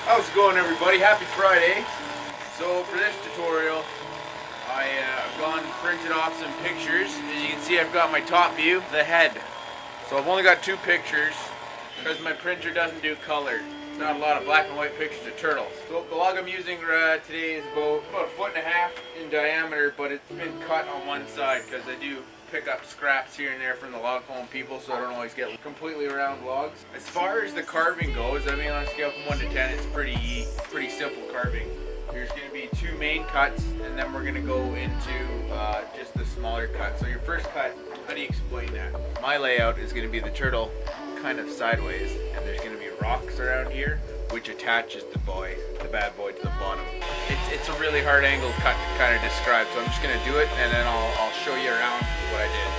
How's it going, everybody? Happy Friday. So for this tutorial, I've gone and printed off some pictures. As you can see, I've got my top view, the head. So I've only got two pictures because my printer doesn't do color. It's not a lot of black and white pictures of turtles. So the log I'm using today is about 1.5 feet in diameter, but it's been cut on one side because I do pick up scraps here and there from the log home people, so I don't always get completely round logs. As far as the carving goes, I mean, on a scale from 1 to 10, it's pretty simple carving. There's going to be two main cuts, and then we're going to go into just the smaller cut. So your first cut, how do you explain that? My layout is going to be the turtle kind of sideways, and there's going to be rocks around here, which attaches the bad boy to the bottom. It's a really hard angle cut to kind of describe, so I'm just going to do it, and then I'll show you around what I did.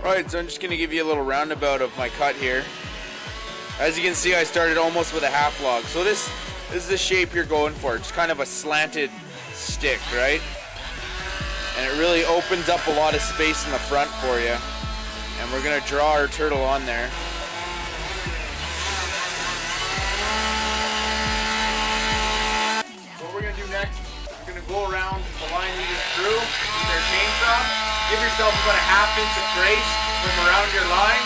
Alright, so I'm just going to give you a little roundabout of my cut here. As you can see, I started almost with a half log. So this is the shape you're going for. It's kind of a slanted stick, right? And it really opens up a lot of space in the front for you. And we're going to draw our turtle on there. What we're going to do next, we're going to go around the line we just drew with our chainsaw. Give yourself about a ½ inch of grace from around your line.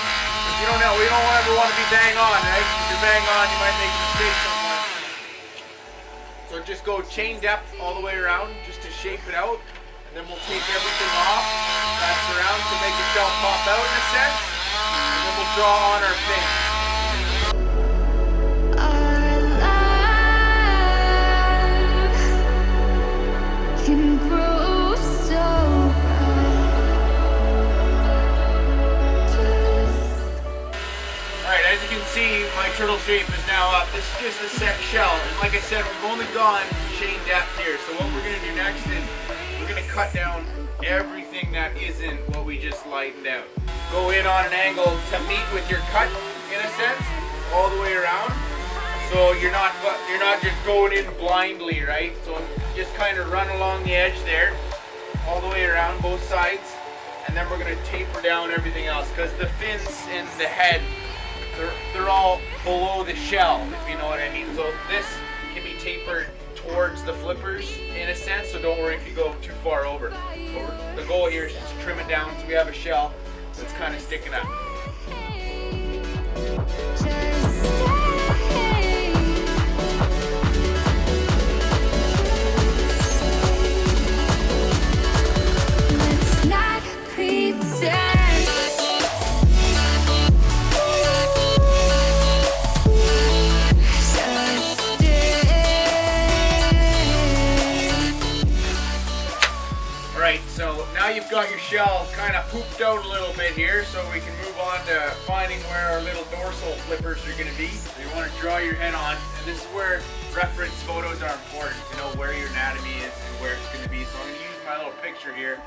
If you don't know, we don't ever want to be bang on, right? If you're bang on, you might make a mistake somewhere. So just go chain depth all the way around, just to shape it out, and then we'll take everything off, that's around to make yourself pop out in a sense, and then we'll draw on our thing. As you can see, my turtle shape is now up. This is just a set shell, and like I said, we've only gone chain depth here. So what we're going to do next is we're going to cut down everything that isn't what we just lightened out. Go in on an angle to meet with your cut, in a sense, all the way around. So you're not just going in blindly, right? So just kind of run along the edge there, all the way around both sides, and then we're going to taper down everything else because the fins and the head, they're all below the shell, if you know what I mean. So this can be tapered towards the flippers in a sense, so don't worry if you go too far over. So the goal here is just to trim it down so we have a shell that's kind of sticking up. So now you've got your shell kind of pooped out a little bit here, so we can move on to finding where our little dorsal flippers are going to be. So you want to draw your head on, and this is where reference photos are important to know where your anatomy is and where it's going to be. So I'm going to use my little picture here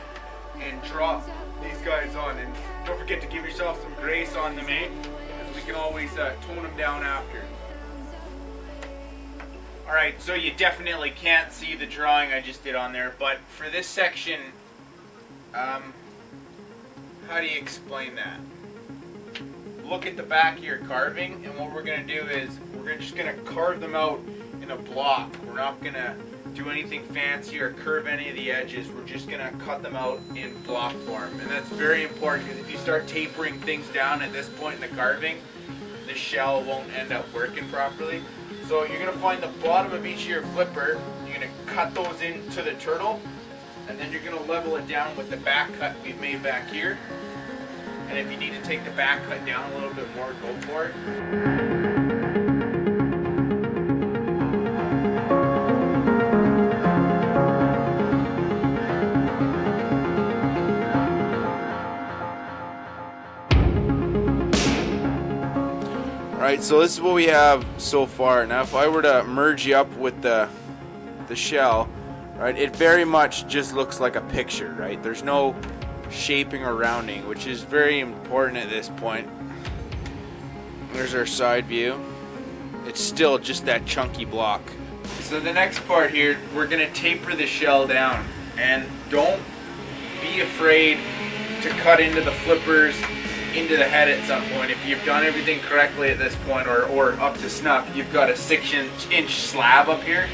and draw these guys on. And don't forget to give yourself some grace on them, because we can always tone them down after. Alright, so you definitely can't see the drawing I just did on there, but for this section, how do you explain that? Look at the back of your carving, and what we're going to do is we're just going to carve them out in a block. We're not going to do anything fancy or curve any of the edges. We're just going to cut them out in block form, and that's very important because if you start tapering things down at this point in the carving, the shell won't end up working properly. So you're going to find the bottom of each of your flipper, you're going to cut those into the turtle, and then you're going to level it down with the back cut we've made back here. And if you need to take the back cut down a little bit more, go for it. Alright, so this is what we have so far. Now if I were to merge you up with the shell, right, it very much just looks like a picture, right? There's no shaping or rounding, which is very important at this point. There's our side view. It's still just that chunky block. So the next part here, we're gonna taper the shell down, and don't be afraid to cut into the flippers, into the head at some point. If you've done everything correctly at this point, or up to snuff, you've got a 6-inch slab up here,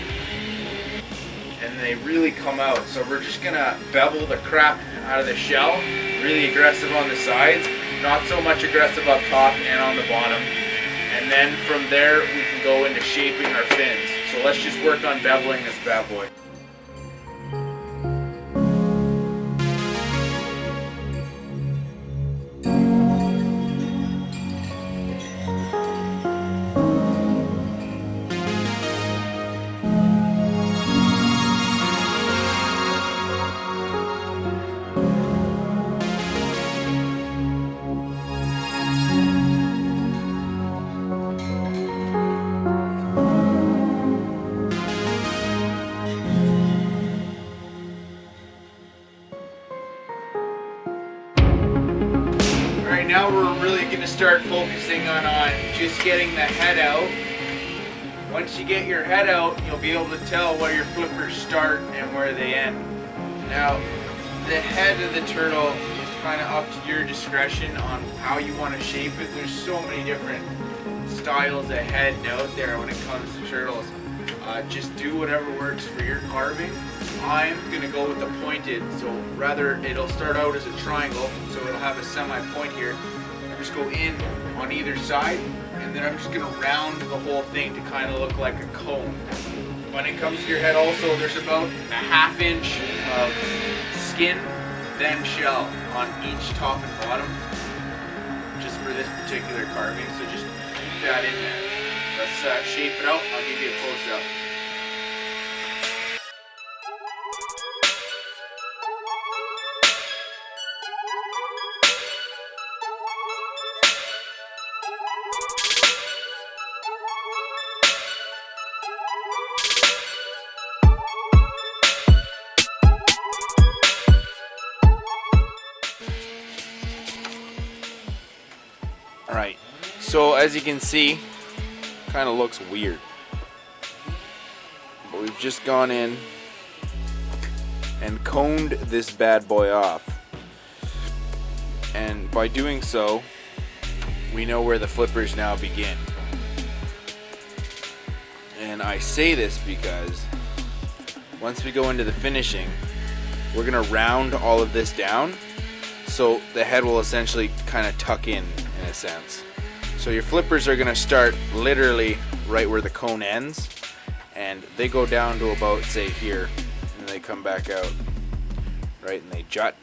and they really come out. So we're just gonna bevel the crap out of the shell, really aggressive on the sides, not so much aggressive up top and on the bottom. And then from there, we can go into shaping our fins. So let's just work on beveling this bad boy. Right now we're really going to start focusing on just getting the head out. Once you get your head out, you'll be able to tell where your flippers start and where they end. Now, the head of the turtle is kind of up to your discretion on how you want to shape it. There's so many different styles of head out there when it comes to turtles. Just do whatever works for your carving. I'm going to go with the pointed, so rather it'll start out as a triangle, so it'll have a semi-point here. I'm just go in on either side, and then I'm just going to round the whole thing to kind of look like a cone. When it comes to your head also, there's about a 1/2 inch of skin, then shell on each top and bottom, just for this particular carving, so just keep that in there. Let's shape it out. I'll give you a close-up. Alright, so as you can see, kind of looks weird. But we've just gone in and coned this bad boy off. And by doing so, we know where the flippers now begin. And I say this because once we go into the finishing, we're going to round all of this down so the head will essentially kind of tuck in a sense. So your flippers are going to start literally right where the cone ends, and they go down to about, say, here, and they come back out, right, and they jut.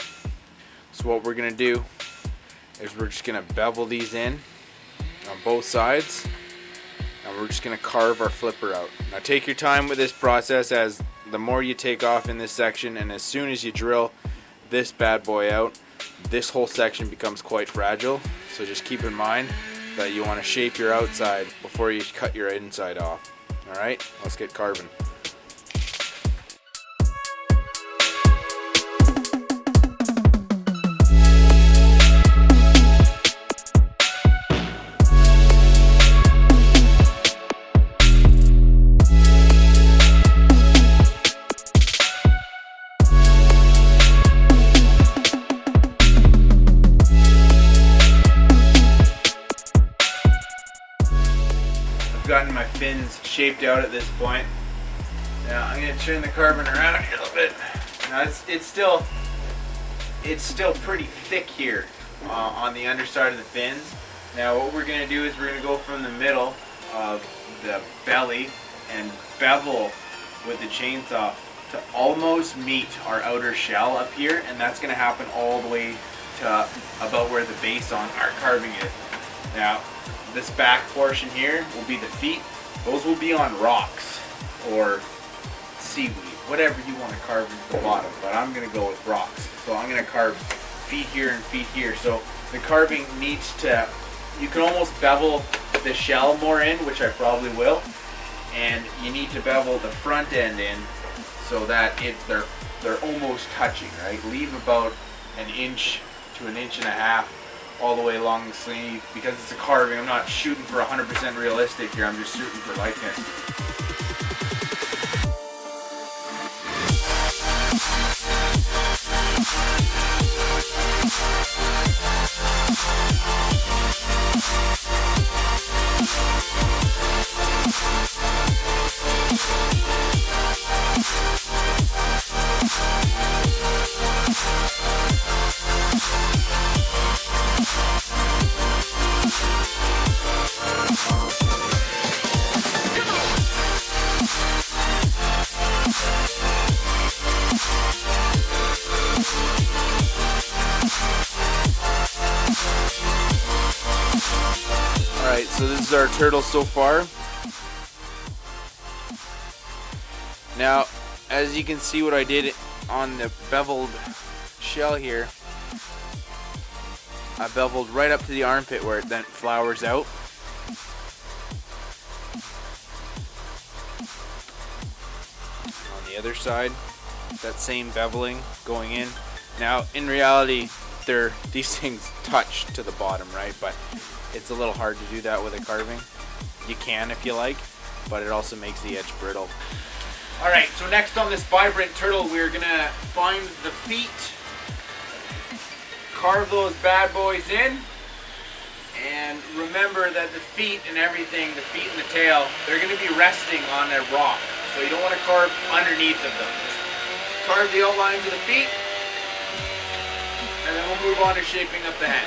So what we're going to do is we're just going to bevel these in on both sides, and we're just going to carve our flipper out. Now take your time with this process, as the more you take off in this section, and as soon as you drill this bad boy out, this whole section becomes quite fragile. So just keep in mind that you want to shape your outside before you cut your inside off. Alright, let's get carving. Gotten my fins shaped out at this point. Now I'm going to turn the carving around a little bit. Now it's still pretty thick here on the underside of the fins. Now what we're going to do is we're going to go from the middle of the belly and bevel with the chainsaw to almost meet our outer shell up here, and that's going to happen all the way to about where the base on our carving is. Now this back portion here will be the feet. Those will be on rocks or seaweed, whatever you want to carve into the bottom, but I'm going to go with rocks. So I'm going to carve feet here and feet here. So the carving needs to, you can almost bevel the shell more in, which I probably will, and you need to bevel the front end in so that they're almost touching, right? Leave about 1 inch to 1.5 inches all the way along the sleeve. Because it's a carving, I'm not shooting for 100% realistic here, I'm just shooting for likeness. Alright, so this is our turtle so far. Now, as you can see what I did on the beveled shell here, I beveled right up to the armpit where it then flowers out. On the other side, that same beveling going in. Now, in reality, these things touch to the bottom, right? But it's a little hard to do that with a carving. You can if you like, but it also makes the edge brittle. Alright, so next on this vibrant turtle, we're gonna find the feet, carve those bad boys in, and remember that the feet and everything, the feet and the tail, they're gonna be resting on a rock. So you don't want to carve underneath of them. Just carve the outlines of the feet, and then we'll move on to shaping up the head.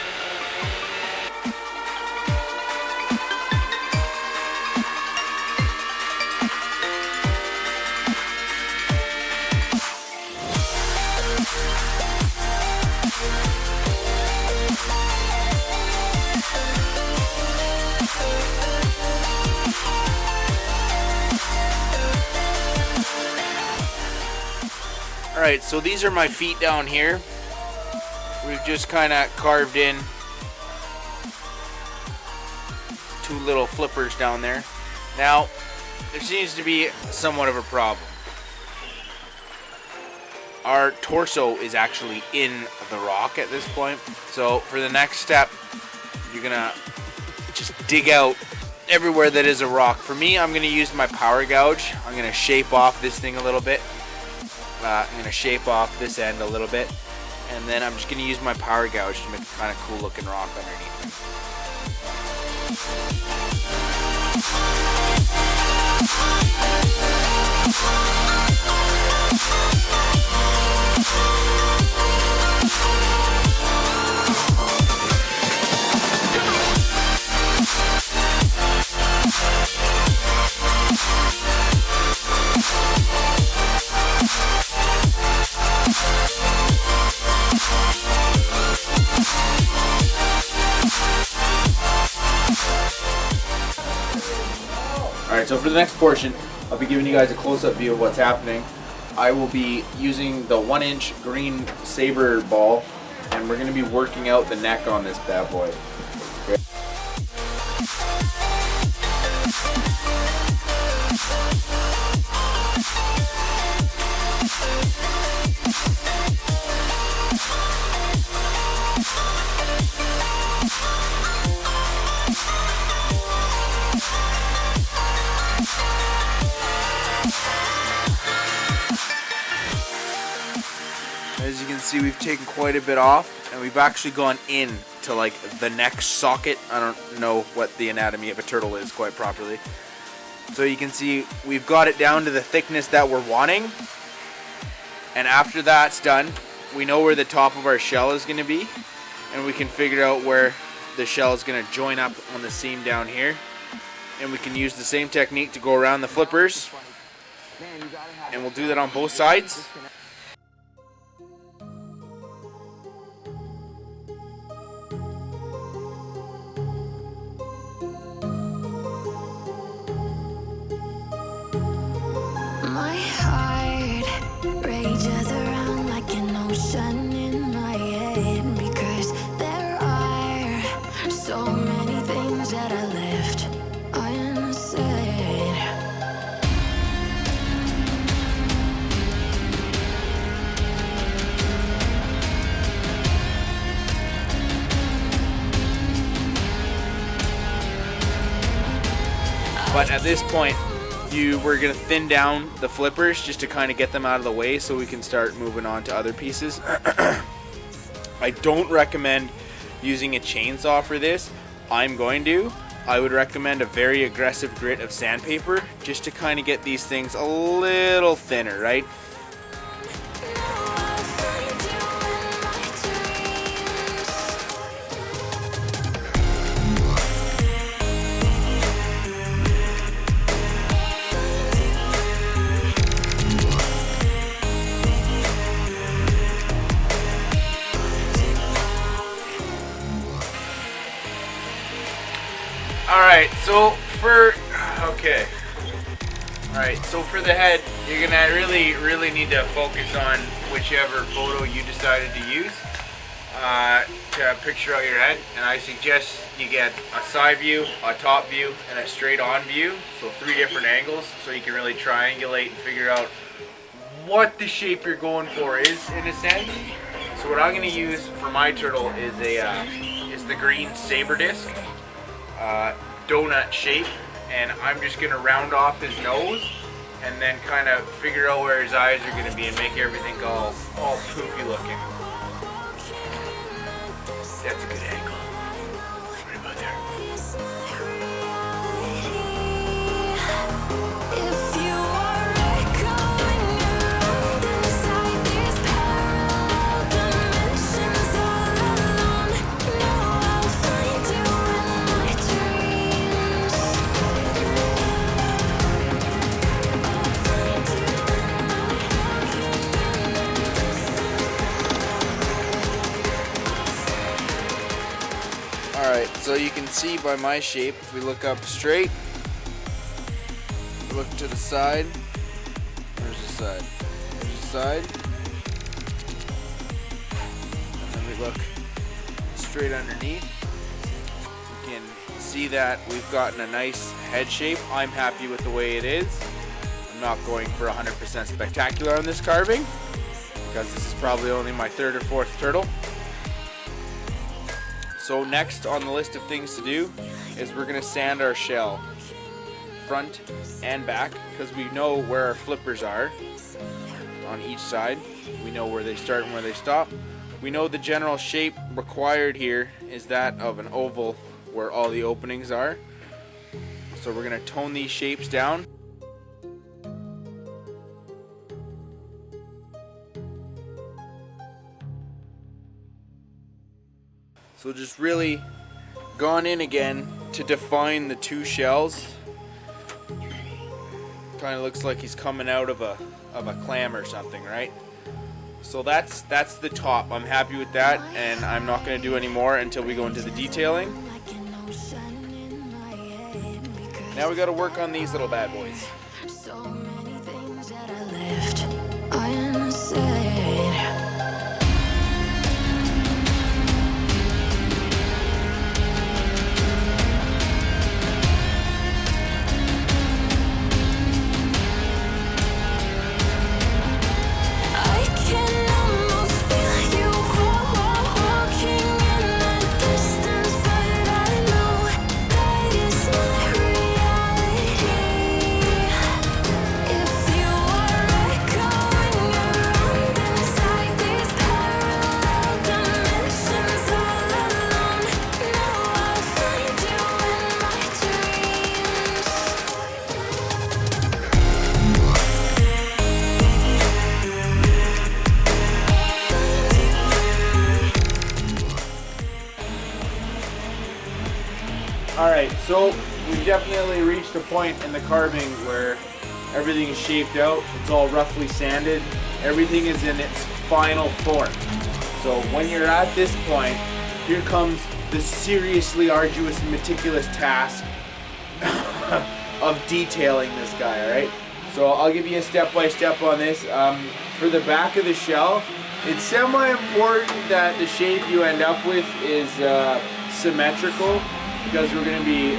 Alright, so these are my feet down here. We've just kind of carved in two little flippers down there. Now, there seems to be somewhat of a problem. Our torso is actually in the rock at this point. So for the next step, you're gonna just dig out everywhere that is a rock. For me, I'm gonna use my power gouge. I'm gonna shape off this thing a little bit. I'm gonna shape off this end a little bit, and then I'm just gonna use my power gouge to make a kind of cool looking rock underneath it. Alright, so for the next portion, I'll be giving you guys a close-up view of what's happening. I will be using the 1-inch green saber ball, and we're going to be working out the neck on this bad boy. Okay. As you can see, we've taken quite a bit off, and we've actually gone in to like the neck socket. I don't know what the anatomy of a turtle is quite properly. So you can see we've got it down to the thickness that we're wanting. And after that's done, we know where the top of our shell is going to be, and we can figure out where the shell is going to join up on the seam down here. And we can use the same technique to go around the flippers, and we'll do that on both sides. My heart rages around like an ocean in my head, because there are so many things that I left unsaid. But at this point, we're gonna thin down the flippers just to kind of get them out of the way so we can start moving on to other pieces. I don't recommend using a chainsaw for this. I would recommend a very aggressive grit of sandpaper just to kind of get these things a little thinner, right? Alright, so for the head, you're gonna really need to focus on whichever photo you decided to use to picture out your head. And I suggest you get a side view, a top view, and a straight on view. So 3 different angles, so you can really triangulate and figure out what the shape you're going for is, in a sense. So what I'm gonna use for my turtle is the green saber disc. Donut shape, and I'm just gonna round off his nose and then kind of figure out where his eyes are gonna be and make everything all poofy looking. That's a good angle. Right about there. Alright, so you can see by my shape, if we look up straight, look to the side, where's the side? There's the side, and then we look straight underneath. You can see that we've gotten a nice head shape. I'm happy with the way it is. I'm not going for 100% spectacular on this carving, because this is probably only my 3rd or 4th turtle. So next on the list of things to do is we're going to sand our shell, front and back, because we know where our flippers are on each side. We know where they start and where they stop. We know the general shape required here is that of an oval where all the openings are. So we're going to tone these shapes down. So just really gone in again to define the 2 shells. Kind of looks like he's coming out of a clam or something, right? So that's the top. I'm happy with that, and I'm not going to do any more until we go into the detailing. Now we got to work on these little bad boys. So many things that I left unsaid. Alright, so we've definitely reached a point in the carving where everything is shaped out, it's all roughly sanded, everything is in its final form. So when you're at this point, here comes the seriously arduous and meticulous task of detailing this guy, alright? So I'll give you a step-by-step on this. For the back of the shell, it's semi-important that the shape you end up with is symmetrical, because we're going to be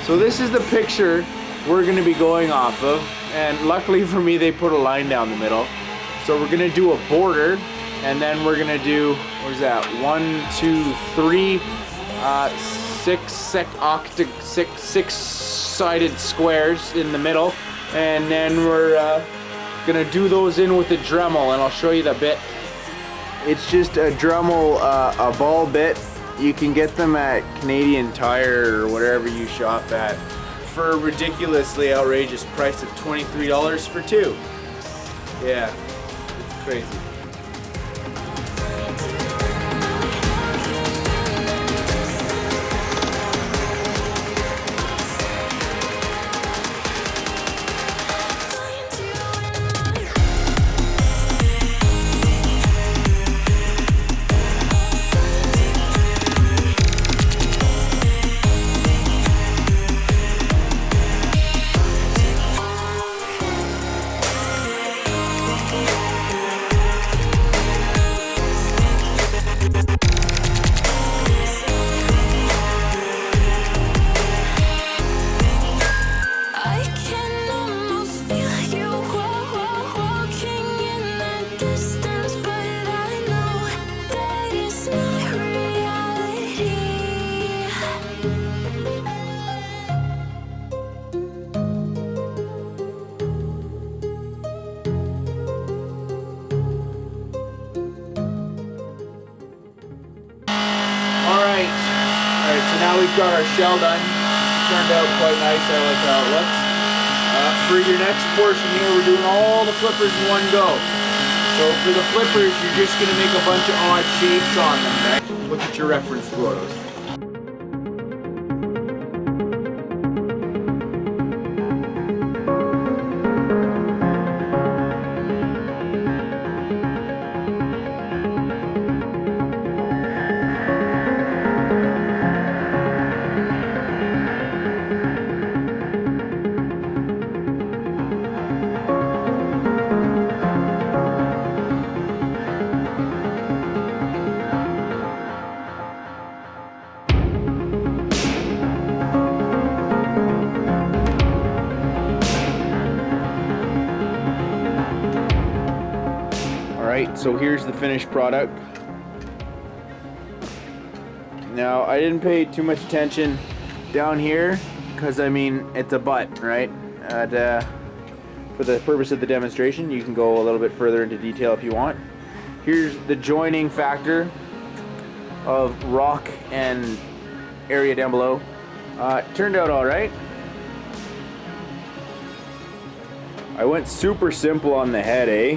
so this is the picture we're going to be going off of, and luckily for me they put a line down the middle. So we're going to do a border, and then we're going to do, what is that, 1, 2, 3 six-sided squares in the middle, and then we're gonna do those in with a Dremel, and I'll show you the bit. It's just a Dremel, a ball bit. You can get them at Canadian Tire or whatever you shop at for a ridiculously outrageous price of $23 for two. Yeah, it's crazy. Alright, so now we've got our shell done. It turned out quite nice, I like how it looks. For your next portion here, we're doing all the flippers in one go. So for the flippers, you're just going to make a bunch of odd shapes on them, right? Look at your reference photos. Alright, so here's the finished product. Now, I didn't pay too much attention down here because, I mean, it's a butt, right? And, for the purpose of the demonstration, you can go a little bit further into detail if you want. Here's the joining factor of rock and area down below. Turned out alright. I went super simple on the head, eh?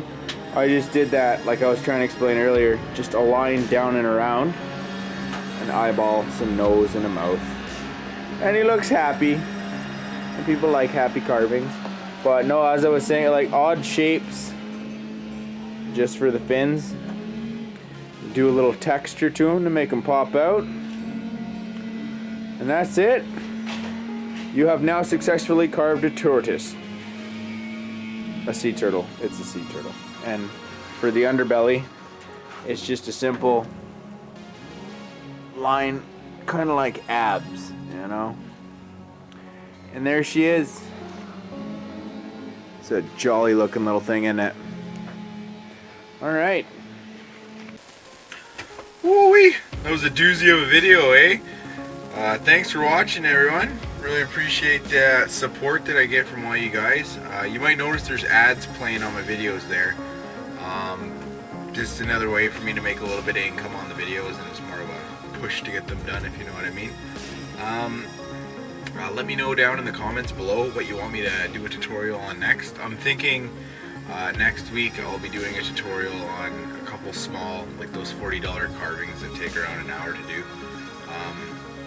I just did that, like I was trying to explain earlier, just a line down and around, an eyeball, some nose, and a mouth. And he looks happy, and people like happy carvings. But no, as I was saying, like odd shapes, just for the fins. Do a little texture to them to make them pop out. And that's it. You have now successfully carved a tortoise. A sea turtle. It's a sea turtle. And for the underbelly, it's just a simple line, kind of like abs, you know? And there she is. It's a jolly looking little thing, isn't it? Alright. Woo-wee! That was a doozy of a video, eh? Thanks for watching, everyone. Really appreciate the support that I get from all you guys. You might notice there's ads playing on my videos there. Just another way for me to make a little bit of income on the videos, and it's more of a push to get them done, if you know what I mean. Let me know down in the comments below what you want me to do a tutorial on next. I'm thinking next week I'll be doing a tutorial on a couple small, like those $40 carvings that take around an hour to do.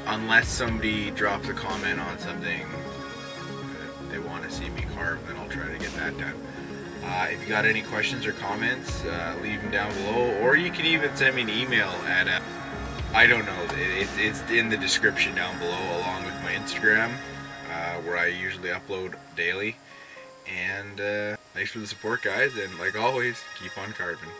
Unless somebody drops a comment on something that they want to see me carve, then I'll try to get that done. If you got any questions or comments, leave them down below, or you can even send me an email at, I don't know, it's in the description down below, along with my Instagram, where I usually upload daily. And thanks for the support, guys, and like always, keep on carving.